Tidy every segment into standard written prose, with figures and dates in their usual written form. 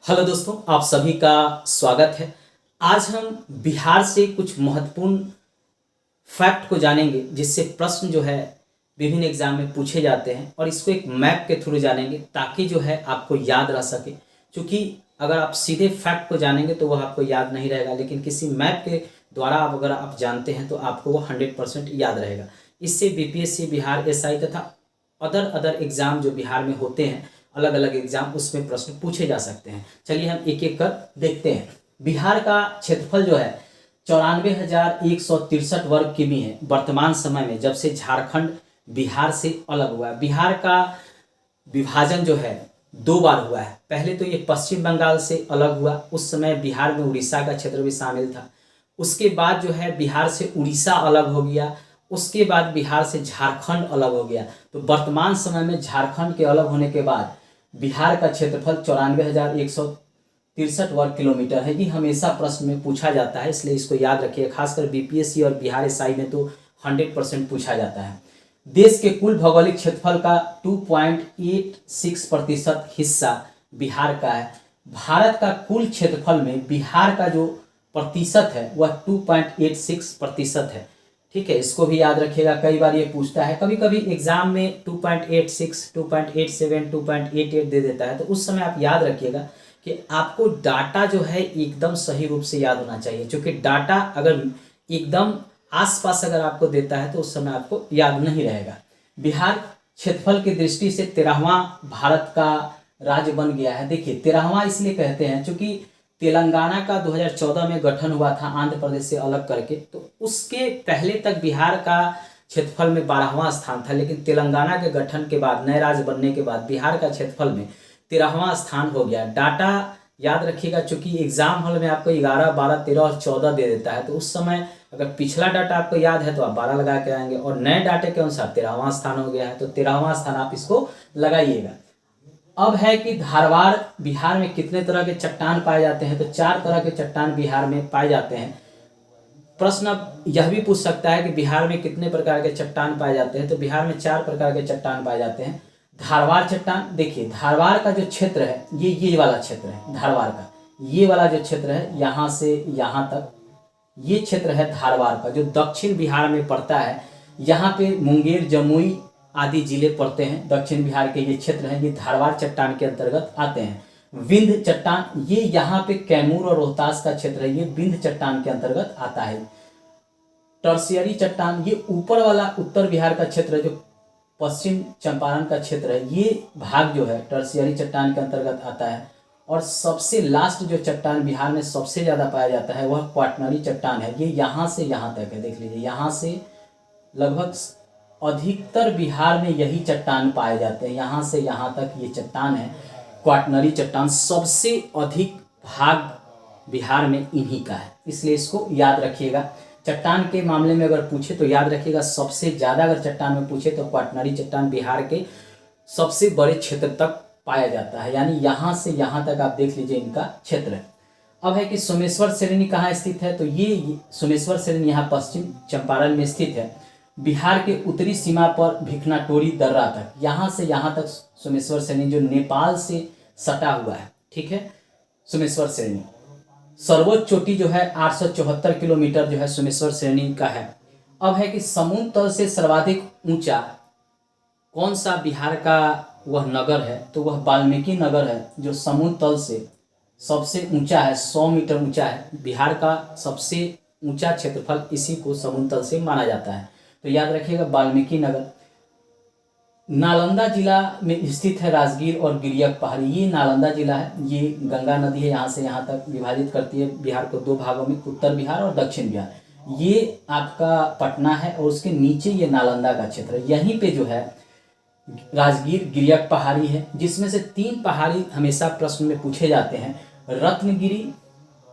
Hello दोस्तों, आप सभी का स्वागत है। आज हम बिहार से कुछ महत्वपूर्ण फैक्ट को जानेंगे जिससे प्रश्न जो है विभिन्न एग्जाम में पूछे जाते हैं और इसको एक मैप के थ्रू जानेंगे ताकि जो है आपको याद रह सके। क्योंकि अगर आप सीधे फैक्ट को जानेंगे तो वह आपको याद नहीं रहेगा, लेकिन किसी मैप के द्वारा अगर आप जानते हैं तो आपको वो 100% याद रहेगा। इससे बीपीएससी, बिहार एसआई तथा अदर एग्ज़ाम जो बिहार में होते हैं, अलग अलग एग्ज़ाम, उसमें प्रश्न पूछे जा सकते हैं। चलिए हम एक एक कर देखते हैं। बिहार का क्षेत्रफल जो है 94,163 वर्ग किमी है वर्तमान समय में, जब से झारखंड बिहार से अलग हुआ है। बिहार का विभाजन जो है 2 बार हुआ है। पहले तो ये पश्चिम बंगाल से अलग हुआ, उस समय बिहार में उड़ीसा का क्षेत्र भी शामिल था। उसके बाद जो है बिहार से उड़ीसा अलग हो गया, उसके बाद बिहार से झारखंड अलग हो गया। तो वर्तमान समय में झारखंड के अलग होने के बाद बिहार का क्षेत्रफल 94,163 वर्ग किलोमीटर है। ये हमेशा प्रश्न में पूछा जाता है, इसलिए इसको याद रखिए। खासकर बीपीएससी और बिहार एसआई में तो 100% पूछा जाता है। देश के कुल भौगोलिक क्षेत्रफल का 2.86% हिस्सा बिहार का है। भारत का कुल क्षेत्रफल में बिहार का जो प्रतिशत है वह 2.86% है। ठीक है, इसको भी याद रखिएगा। कई बार ये पूछता है, कभी कभी एग्जाम में 2.86, 2.87, 2.88 दे देता है, तो उस समय आप याद रखिएगा कि आपको डाटा जो है एकदम सही रूप से याद होना चाहिए। क्योंकि डाटा अगर एकदम आसपास अगर आपको देता है तो उस समय आपको याद नहीं रहेगा। बिहार क्षेत्रफल की दृष्टि से 13वां भारत का राज्य बन गया है। देखिए 13वां इसलिए कहते हैं क्योंकि तेलंगाना का 2014 में गठन हुआ था आंध्र प्रदेश से अलग करके, तो उसके पहले तक बिहार का क्षेत्रफल में 12वां स्थान था। लेकिन तेलंगाना के गठन के बाद, नए राज्य बनने के बाद बिहार का क्षेत्रफल में 13वां स्थान हो गया। डाटा याद रखिएगा, चूंकि एग्जाम हॉल में आपको 11, 12, 13 और 14 दे देता है, तो उस समय अगर पिछला डाटा आपको याद है तो आप 12 लगा के आएंगे, और नए डाटे के अनुसार 13वां स्थान हो गया है, तो 13वां स्थान आप इसको लगाइएगा। अब है कि धारवाड़ बिहार में कितने तरह के चट्टान पाए जाते हैं, तो 4 तरह के चट्टान बिहार में पाए जाते हैं। प्रश्न अब यह भी पूछ सकता है कि बिहार में कितने प्रकार के चट्टान पाए जाते हैं, तो बिहार में 4 प्रकार के चट्टान पाए जाते हैं। धारवाड़ चट्टान, देखिए धारवाड़ का जो क्षेत्र है ये वाला क्षेत्र है। धारवाड़ का ये वाला जो क्षेत्र है, यहाँ से यहाँ तक ये क्षेत्र है धारवाड़ का, जो दक्षिण बिहार में पड़ता है। यहाँ पे मुंगेर, जमुई आदि जिले पड़ते हैं। दक्षिण बिहार के ये क्षेत्र हैं, ये धारवाड़ चट्टान के अंतर्गत आते हैं। विंध्य चट्टान, ये यहाँ पे कैमूर और रोहतास का क्षेत्र है, ये विंध्य चट्टान के अंतर्गत आता है। टर्शियरी चट्टान, ये ऊपर वाला उत्तर बिहार का क्षेत्र है, जो पश्चिम चंपारण का क्षेत्र है, ये भाग जो है टर्शियरी चट्टान के अंतर्गत आता है। और सबसे लास्ट जो चट्टान बिहार में सबसे ज्यादा पाया जाता है वह क्वाटनरी चट्टान है। ये यहाँ से यहाँ तक है, देख लीजिए, यहाँ से लगभग अधिकतर बिहार में यही चट्टान पाए जाते हैं। यहाँ से यहाँ तक ये चट्टान है, क्वाटनरी चट्टान। सबसे अधिक भाग बिहार में इन्हीं का है, इसलिए इसको याद रखिएगा। चट्टान के मामले में अगर पूछे तो याद रखिएगा, सबसे ज़्यादा अगर चट्टान में पूछे तो क्वाटनरी चट्टान बिहार के सबसे बड़े क्षेत्र तक पाया जाता है, यानी यहाँ से यहाँ तक आप देख लीजिए इनका क्षेत्र। अब है कि सोमेश्वर श्रेणी कहाँ स्थित है, तो ये सोमेश्वर श्रेणी यहाँ पश्चिम चंपारण में स्थित है। बिहार के उत्तरी सीमा पर भिखनाटोरी दर्रा तक, यहाँ से यहाँ तक सोमेश्वर श्रेणी जो नेपाल से सटा हुआ है। ठीक है, सोमेश्वर श्रेणी सर्वोच्च चोटी जो है 874 किलोमीटर जो है सोमेश्वर श्रेणी का है। अब है कि समुद्र तल से सर्वाधिक ऊंचा कौन सा बिहार का वह नगर है, तो वह वाल्मीकि नगर है, जो समुद्र तल से सबसे ऊंचा है, 100 मीटर ऊंचा है। बिहार का सबसे ऊंचा क्षेत्रफल इसी को समुद्र तल से माना जाता है, तो याद रखिएगा वाल्मीकि नगर। नालंदा जिला में स्थित है राजगीर और गिरियक पहाड़ी, ये नालंदा जिला है, ये गंगा नदी है, यहाँ से यहाँ तक विभाजित करती है बिहार को 2 भागों में, उत्तर बिहार और दक्षिण बिहार। ये आपका पटना है और उसके नीचे ये नालंदा का क्षेत्र है। यहीं पे जो है राजगीर, गिरियक पहाड़ी है, जिसमें से 3 पहाड़ी हमेशा प्रश्न में पूछे जाते हैं, रत्नगिरी,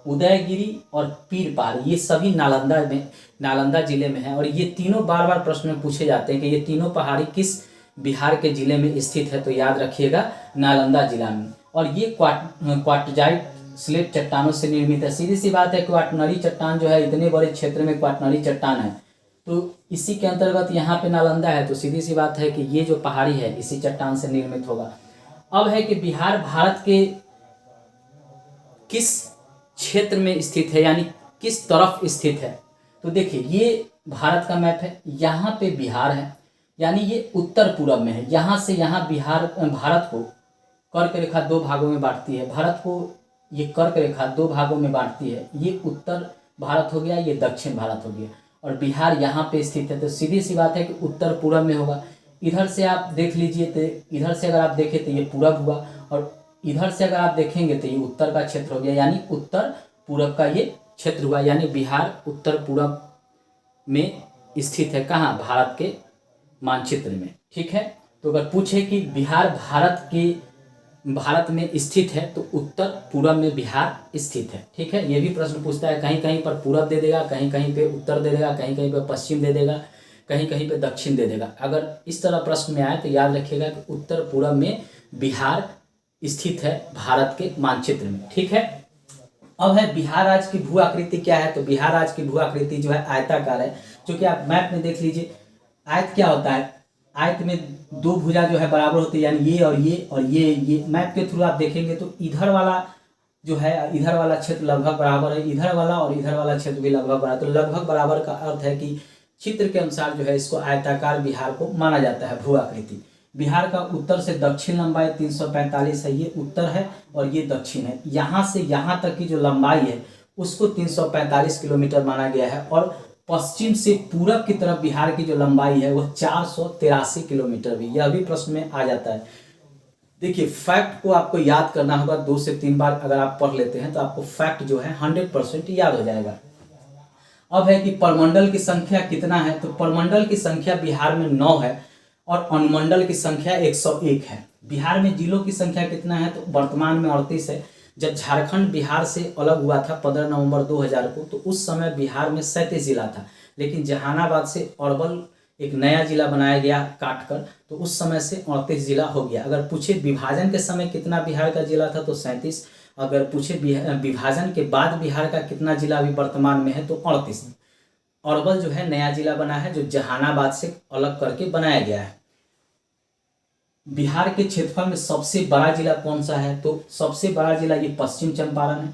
उदयगिरी और पीर पहाड़ी। ये सभी नालंदा जिले में है, और ये तीनों बार बार प्रश्न में पूछे जाते हैं कि ये तीनों पहाड़ी किस बिहार के जिले में स्थित है, तो याद रखिएगा नालंदा जिला में। और ये क्वार्टजाइट स्लेट चट्टानों से निर्मित है। सीधी सी बात है, क्वाटनरी चट्टान जो है, इतने बड़े क्षेत्र में क्वाटनरी चट्टान है, तो इसी के अंतर्गत यहाँ पे नालंदा है, तो सीधी सी बात है कि ये जो पहाड़ी है इसी चट्टान से निर्मित होगा। अब है कि बिहार भारत के किस क्षेत्र में स्थित है, यानी किस तरफ स्थित है। तो देखिए ये भारत का मैप है, यहाँ पे बिहार है, यानी ये उत्तर पूरब में है। यहाँ से यहाँ बिहार भारत को कर्क रेखा दो भागों में बांटती है। भारत को ये कर्क रेखा दो भागों में बांटती है। ये उत्तर भारत हो गया, ये दक्षिण भारत हो गया, और बिहार यहाँ पे स्थित है। तो सीधी सी बात है कि उत्तर पूरब में होगा। इधर से आप देख लीजिए तो इधर से अगर आप देखें तो ये पूरब हुआ, और इधर से अगर आप देखेंगे तो ये उत्तर का क्षेत्र हो गया, यानी उत्तर पूरब का ये क्षेत्र हुआ। यानी बिहार उत्तर पूरब में स्थित है। कहाँ? भारत के मानचित्र में। ठीक है, तो अगर पूछे कि बिहार भारत में स्थित है तो उत्तर पूरब में बिहार स्थित है। ठीक है, ये भी प्रश्न पूछता है, कहीं कहीं पर पूरब दे देगा, कहीं कहीं पे उत्तर दे देगा, कहीं कहीं पे पश्चिम दे देगा, कहीं कहीं पे दक्षिण दे देगा। अगर इस तरह प्रश्न में आए तो याद रखिएगा कि उत्तर पूरब में बिहार स्थित है भारत के मानचित्र में। ठीक है, अब है बिहार राज्य की भू आकृति क्या है। तो बिहार राज्य की भू आकृति जो है आयताकार है, जो कि आप मैप में देख लीजिए। आयत क्या होता है? आयत में दो भुजा जो है बराबर होती है, यानी ये और ये और ये मैप के थ्रू आप देखेंगे तो इधर वाला जो है, इधर वाला क्षेत्र लगभग बराबर है, इधर वाला और इधर वाला क्षेत्र भी लगभग बराबर। तो लगभग बराबर का अर्थ है कि चित्र के अनुसार जो है इसको आयताकार बिहार को माना जाता है भू आकृति। बिहार का उत्तर से दक्षिण लंबाई 345 है, ये उत्तर है और ये दक्षिण है। यहाँ से यहाँ तक की जो लंबाई है उसको 345 किलोमीटर माना गया है, और पश्चिम से पूरब की तरफ बिहार की जो लंबाई है वह 483 किलोमीटर भी। यह भी प्रश्न में आ जाता है। देखिए फैक्ट को आपको याद करना होगा, 2 से 3 बार अगर आप पढ़ लेते हैं तो आपको फैक्ट जो है 100% याद हो जाएगा। अब है कि परमंडल की संख्या कितना है। तो परमंडल की संख्या बिहार में 9 है और अनुमंडल की संख्या 101 है। बिहार में जिलों की संख्या कितना है? तो वर्तमान में 38 है। जब झारखंड बिहार से अलग हुआ था 15 नवंबर 2000 को, तो उस समय बिहार में 37 जिला था, लेकिन जहानाबाद से अरवल एक नया जिला बनाया गया काटकर, तो उस समय से 38 जिला हो गया। अगर पूछे विभाजन के समय कितना बिहार का जिला था तो 37। अगर पूछे विभाजन के बाद बिहार का कितना जिला अभी वर्तमान में है तो 38। अरवल जो है नया जिला बना है, जो जहानाबाद से अलग करके बनाया गया है। बिहार के क्षेत्रफल में सबसे बड़ा जिला कौन सा है? तो सबसे बड़ा जिला ये पश्चिम चंपारण है।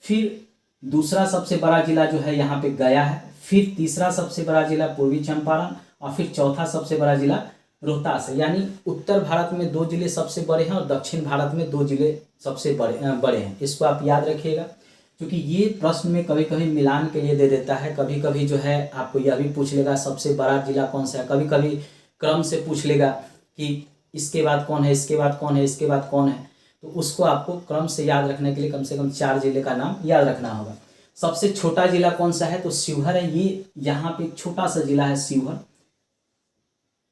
फिर दूसरा सबसे बड़ा जिला जो है यहाँ पे गया है। फिर तीसरा सबसे बड़ा जिला पूर्वी चंपारण, और फिर चौथा सबसे बड़ा जिला रोहतास है। यानी उत्तर भारत में 2 जिले सबसे बड़े हैं और दक्षिण भारत में 2 जिले सबसे बड़े हैं। इसको आप याद रखिएगा, क्योंकि ये प्रश्न में कभी कभी मिलान के लिए दे देता है। कभी कभी जो है आपको यह भी पूछ लेगा सबसे बड़ा जिला कौन सा है। कभी कभी क्रम से पूछ लेगा कि इसके बाद कौन है, इसके बाद कौन है, इसके बाद कौन है। तो उसको आपको क्रम से याद रखने के लिए कम से कम 4 जिले का नाम याद रखना होगा। सबसे छोटा जिला कौन सा है? तो शिवहर है। ये यहाँ पे एक छोटा सा जिला है शिवहर,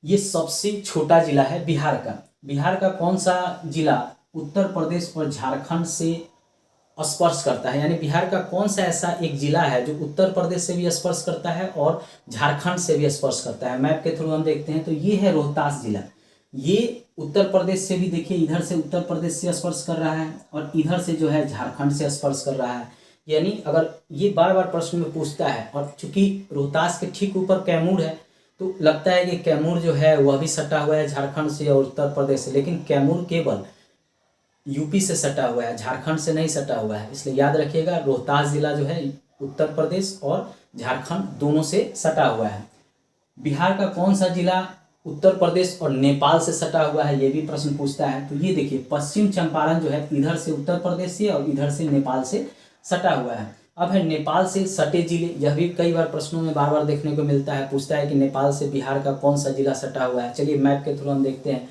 ये सबसे छोटा जिला है बिहार का। बिहार का कौन सा जिला उत्तर प्रदेश और झारखंड से स्पर्श करता है? यानी बिहार का कौन सा ऐसा एक जिला है जो उत्तर प्रदेश से भी स्पर्श करता है और झारखंड से भी स्पर्श करता है? मैप के थ्रू हम देखते हैं तो ये है रोहतास जिला। ये उत्तर प्रदेश से भी देखिए, इधर से उत्तर प्रदेश से स्पर्श कर रहा है और इधर से जो है झारखंड से स्पर्श कर रहा है। यानी अगर ये बार बार प्रश्न में पूछता है, और चूंकि रोहतास के ठीक ऊपर कैमूर है तो लगता है कि कैमूर जो है वह भी सटा हुआ है झारखंड से और उत्तर प्रदेश से, लेकिन कैमूर केवल यूपी से सटा हुआ है, झारखंड से नहीं सटा हुआ है। इसलिए याद रखिएगा रोहतास जिला जो है उत्तर प्रदेश और झारखंड दोनों से सटा हुआ है। बिहार का कौन सा जिला उत्तर प्रदेश और नेपाल से सटा हुआ है? ये भी प्रश्न पूछता है। तो ये देखिए पश्चिम चंपारण जो है इधर से उत्तर प्रदेश से और इधर से नेपाल से सटा हुआ है। अब है नेपाल से सटे जिले। यह भी कई बार प्रश्नों में बार बार देखने को मिलता है, पूछता है कि नेपाल से बिहार का कौन सा जिला सटा हुआ है। चलिए मैप के थ्रू हम देखते हैं।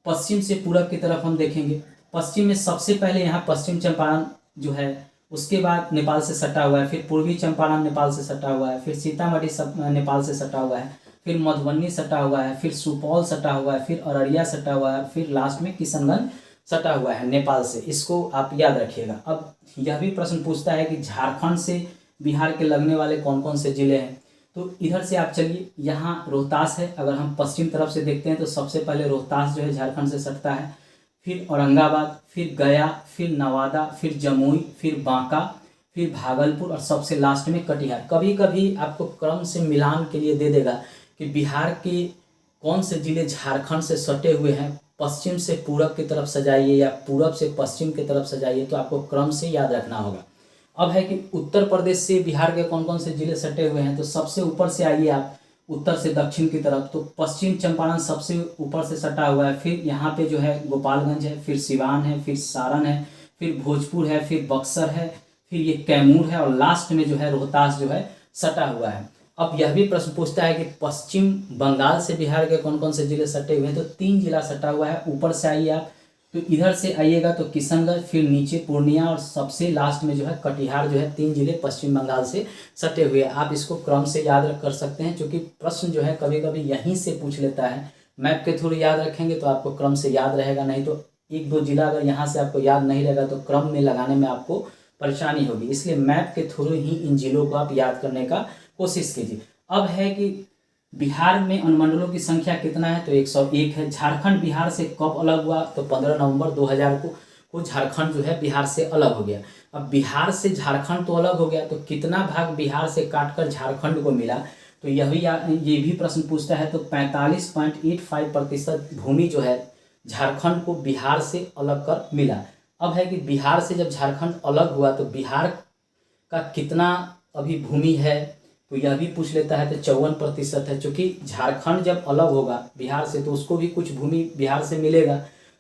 पश्चिम से पूरब की तरफ हम देखेंगे, पश्चिम में सबसे पहले यहाँ पश्चिम चंपारण जो है, उसके बाद नेपाल से सटा हुआ है, फिर पूर्वी चंपारण नेपाल से सटा हुआ है, फिर सीतामढ़ी नेपाल से सटा हुआ है, फिर मधुबनी सटा हुआ है, फिर सुपौल सटा हुआ है, फिर अररिया सटा हुआ है, फिर लास्ट में किशनगंज सटा हुआ है नेपाल से। इसको आप याद रखिएगा। अब यह भी प्रश्न पूछता है कि झारखंड से बिहार के लगने वाले कौन कौन से जिले हैं? तो इधर से आप चलिए, यहाँ रोहतास है। अगर हम पश्चिम तरफ से देखते हैं तो सबसे पहले रोहतास जो है झारखंड से सटता है, फिर औरंगाबाद, फिर गया, फिर नवादा, फिर जमुई, फिर बांका, फिर भागलपुर और सबसे लास्ट में कटिहार। कभी कभी आपको क्रम से मिलान के लिए दे देगा कि बिहार के कौन से जिले झारखंड से सटे हुए हैं पश्चिम से पूरब की तरफ सजाइए या पूरब से पश्चिम की तरफ सजाइए, तो आपको क्रम से याद रखना होगा। अब है कि उत्तर प्रदेश से बिहार के कौन कौन से जिले सटे हुए हैं, तो सबसे ऊपर से आइए आप उत्तर से दक्षिण की तरफ, तो पश्चिम चंपारण सबसे ऊपर से सटा हुआ है, फिर यहाँ पे जो है गोपालगंज है, फिर सिवान है, फिर सारण है, फिर भोजपुर है, फिर बक्सर है, फिर ये कैमूर है, और लास्ट में जो है रोहतास जो है सटा हुआ है। अब यह भी प्रश्न पूछता है कि पश्चिम बंगाल से बिहार के कौन कौन से जिले सटे हुए हैं, तो 3 जिला सटा हुआ है। ऊपर से आइए आप, तो इधर से आइएगा तो किशनगंज, फिर नीचे पूर्णिया, और सबसे लास्ट में जो है कटिहार जो है। 3 जिले पश्चिम बंगाल से सटे हुए हैं। आप इसको क्रम से याद कर सकते हैं, क्योंकि प्रश्न जो है कभी कभी यहीं से पूछ लेता है। मैप के थ्रू याद रखेंगे तो आपको क्रम से याद रहेगा, नहीं तो 1-2 जिला अगर यहाँ से आपको याद नहीं रहेगा तो क्रम में लगाने में आपको परेशानी होगी। इसलिए मैप के थ्रू ही इन जिलों को आप याद करने का कोशिश कीजिए। अब है कि बिहार में अनुमंडलों की संख्या कितना है, तो 101 है। झारखंड बिहार से कब अलग हुआ, तो 15 नवंबर 2000 को झारखंड जो है बिहार से अलग हो गया। अब बिहार से झारखंड तो अलग हो गया, तो कितना भाग बिहार से काटकर झारखंड को मिला, तो ये भी प्रश्न पूछता है। तो 45.85% भूमि जो है झारखंड को बिहार से अलग कर मिला। अब है कि बिहार से जब झारखंड अलग हुआ तो बिहार का कितना अभी भूमि है, तो यह भी पूछ लेता है। तो 54% है। चूँकि झारखंड जब अलग होगा बिहार से तो उसको भी कुछ भूमि बिहार से मिलेगा,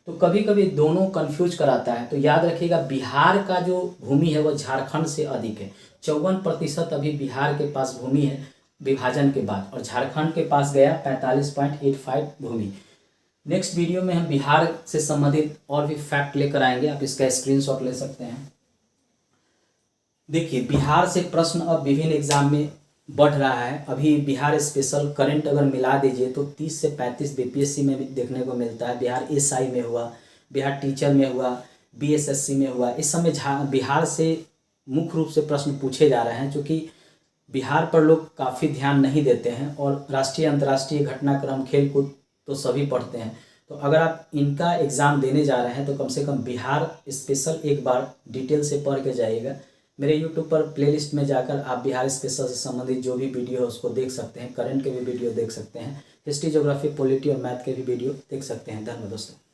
तो कभी कभी दोनों कंफ्यूज कराता है। तो याद रखिएगा बिहार का जो भूमि है वह झारखंड से अधिक है। 54% अभी बिहार के पास भूमि है विभाजन के बाद, और झारखंड के पास गया 45.85 भूमि। नेक्स्ट वीडियो में हम बिहार से संबंधित और भी फैक्ट लेकर आएंगे, आप इसका स्क्रीनशॉट ले सकते हैं। देखिए बिहार से प्रश्न अब विभिन्न एग्जाम में बढ़ रहा है। अभी बिहार स्पेशल करंट अगर मिला दीजिए तो 30 से 35 बीपीएससी में भी देखने को मिलता है। बिहार एसआई में हुआ, बिहार टीचर में हुआ, बीएसएससी में हुआ। इस समय बिहार से मुख्य रूप से प्रश्न पूछे जा रहे हैं, क्योंकि बिहार पर लोग काफ़ी ध्यान नहीं देते हैं, और राष्ट्रीय अंतर्राष्ट्रीय घटनाक्रम खेलकूद तो सभी पढ़ते हैं। तो अगर आप इनका एग्ज़ाम देने जा रहे हैं तो कम से कम बिहार स्पेशल एक बार डिटेल से पढ़ के जाइएगा। मेरे YouTube पर प्लेलिस्ट में जाकर आप बिहार स्पेशल से संबंधित जो भी वीडियो है उसको देख सकते हैं। करंट के भी वीडियो देख सकते हैं, हिस्ट्री, ज्योग्राफी, पॉलिटी और मैथ के भी वीडियो देख सकते हैं। धन्यवाद दोस्तों।